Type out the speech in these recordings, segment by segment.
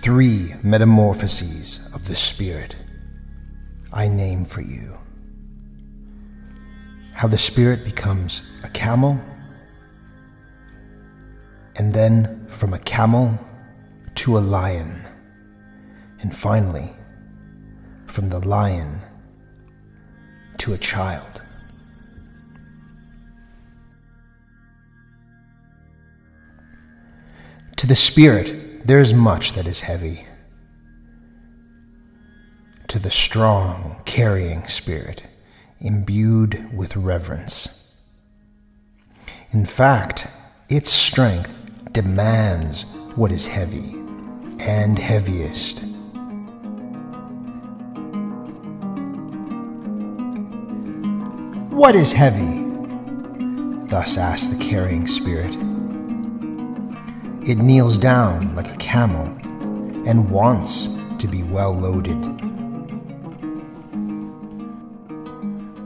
Three Metamorphoses of the Spirit I name for you. How the Spirit becomes a camel, and then from a camel to a lion, and finally from the lion to a child. To the Spirit there is much that is heavy. To the strong, carrying spirit, imbued with reverence. In fact, its strength demands what is heavy and heaviest. What is heavy? Thus asked the carrying spirit. It kneels down like a camel and wants to be well loaded.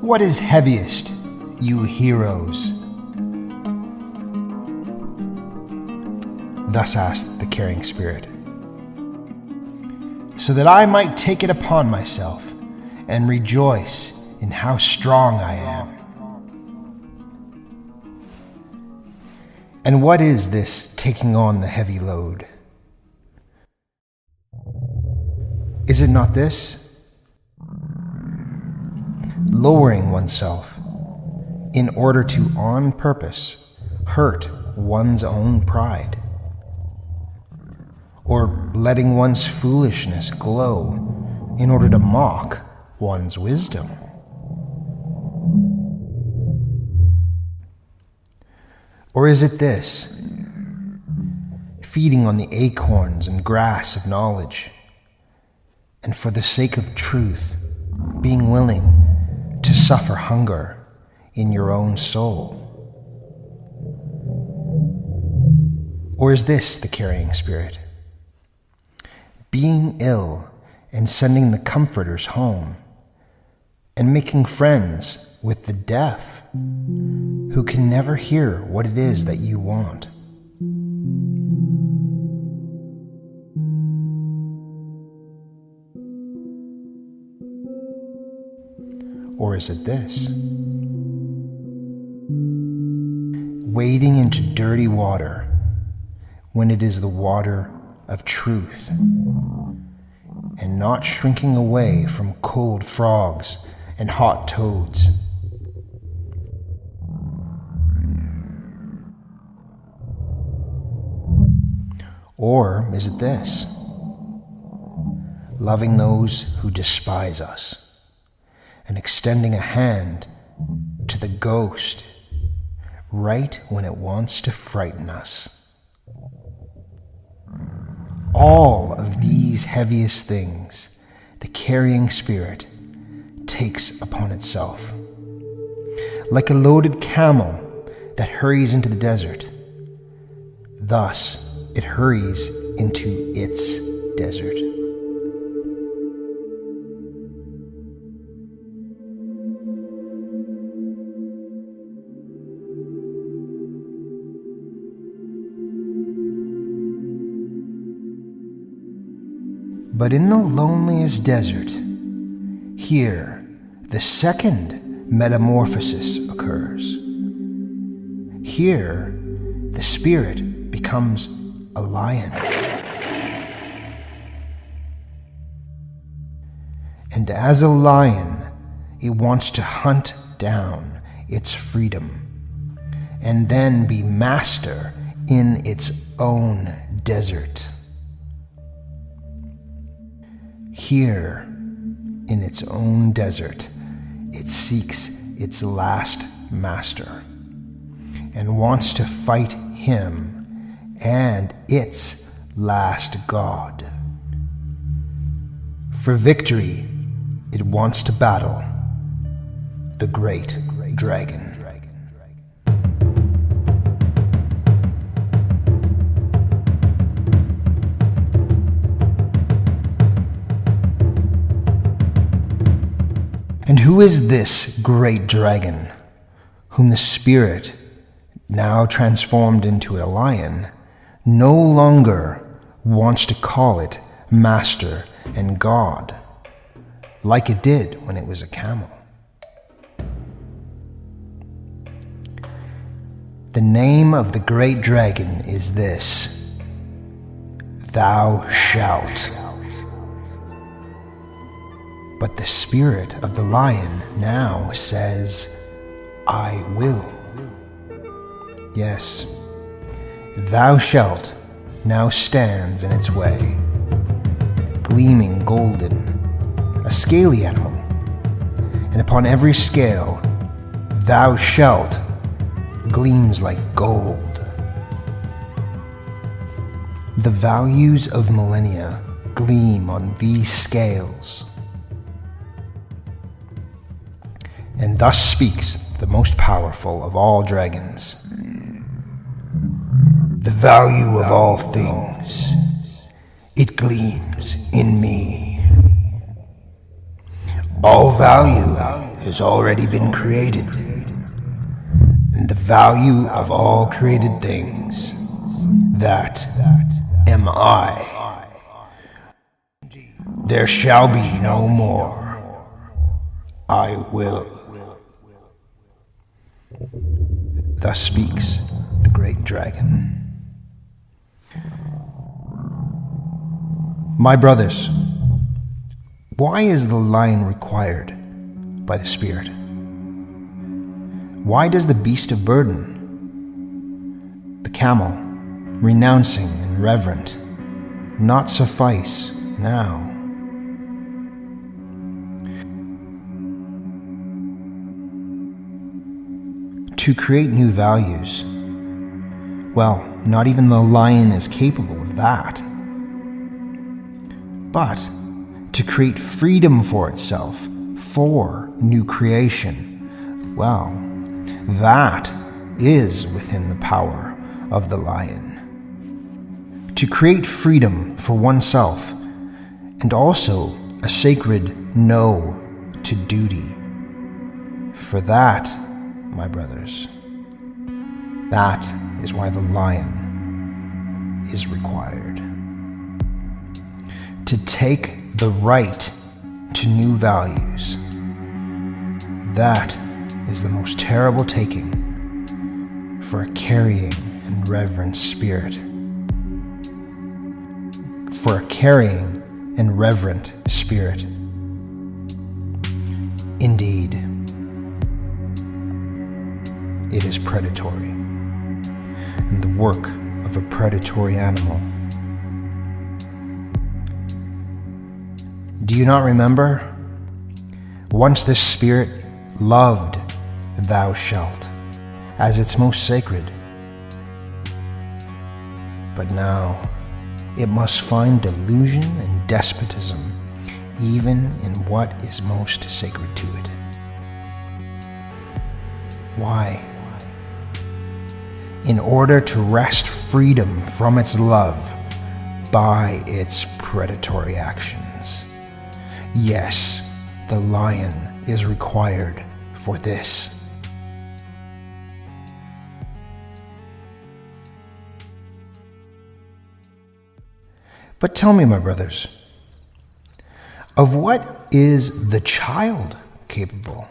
What is heaviest, you heroes? Thus asked the carrying spirit. So that I might take it upon myself and rejoice in how strong I am. And what is this taking on the heavy load? Is it not this? Lowering oneself in order to, on purpose, hurt one's own pride, or letting one's foolishness glow in order to mock one's wisdom. Or is it this? Feeding on the acorns and grass of knowledge, and for the sake of truth, being willing to suffer hunger in your own soul? Or is this the carrying spirit? Being ill and sending the comforters home, and making friends with the deaf, who can never hear what it is that you want. Or is it this? Wading into dirty water when it is the water of truth, and not shrinking away from cold frogs and hot toads. Or is it this? Loving those who despise us, and extending a hand to the ghost right when it wants to frighten us. All of these heaviest things the carrying spirit takes upon itself. Like a loaded camel that hurries into the desert, thus it hurries into its desert. But in the loneliest desert, here the second metamorphosis occurs. Here the spirit becomes a lion. And as a lion, it wants to hunt down its freedom and then be master in its own desert. Here, in its own desert, it seeks its last master and wants to fight him and its last god. For victory, it wants to battle the great dragon. And who is this great dragon, whom the spirit, now transformed into a lion, no longer wants to call it master and God, like it did when it was a camel. The name of the great dragon is this: Thou shalt. But the spirit of the lion now says, I will. Yes, thou shalt now stands in its way, gleaming golden, a scaly animal, and upon every scale, thou shalt gleams like gold. The values of millennia gleam on these scales. And thus speaks the most powerful of all dragons. The value of all things, it gleams in me. All value has already been created, and the value of all created things, that am I. There shall be no more. I will. Thus speaks the great dragon. My brothers, why is the lion required by the Spirit? Why does the beast of burden, the camel, renouncing and reverent, not suffice now? To create new values, well, not even the lion is capable of that. But to create freedom for itself, for new creation, well, that is within the power of the lion. To create freedom for oneself, and also a sacred no to duty. For that, my brothers, that is why the lion is required. To take the right to new values. That is the most terrible taking for a carrying and reverent spirit. For a carrying and reverent spirit. Indeed, it is predatory, and the work of a predatory animal. Do you not remember? Once this spirit loved thou shalt as its most sacred. But now it must find delusion and despotism even in what is most sacred to it. Why? In order to wrest freedom from its love by its predatory actions. Yes, the lion is required for this. But tell me, my brothers, of what is the child capable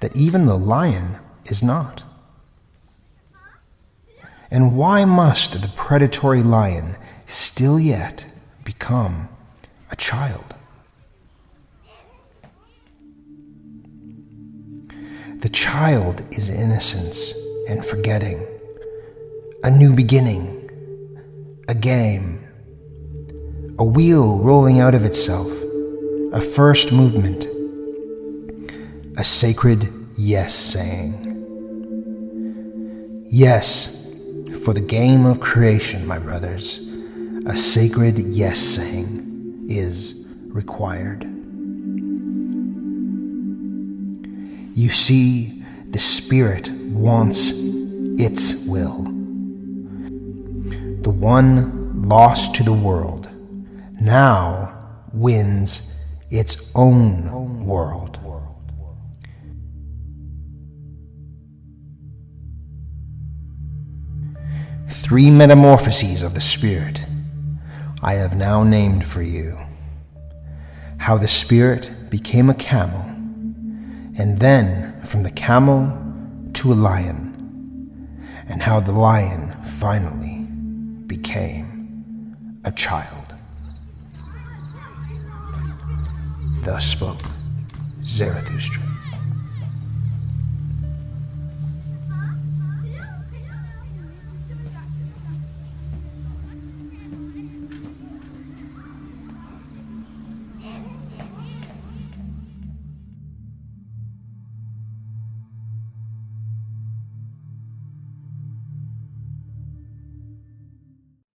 that even the lion is not? And why must the predatory lion still yet become a child? The child is innocence and forgetting, a new beginning, a game, a wheel rolling out of itself, a first movement, a sacred yes saying. Yes, for the game of creation, my brothers, a sacred yes saying is required. You see, the Spirit wants its will. The one lost to the world now wins its own world. Three Metamorphoses of the Spirit I have now named for you. How the spirit became a camel, and then from the camel to a lion, and how the lion finally became a child. Thus spoke Zarathustra.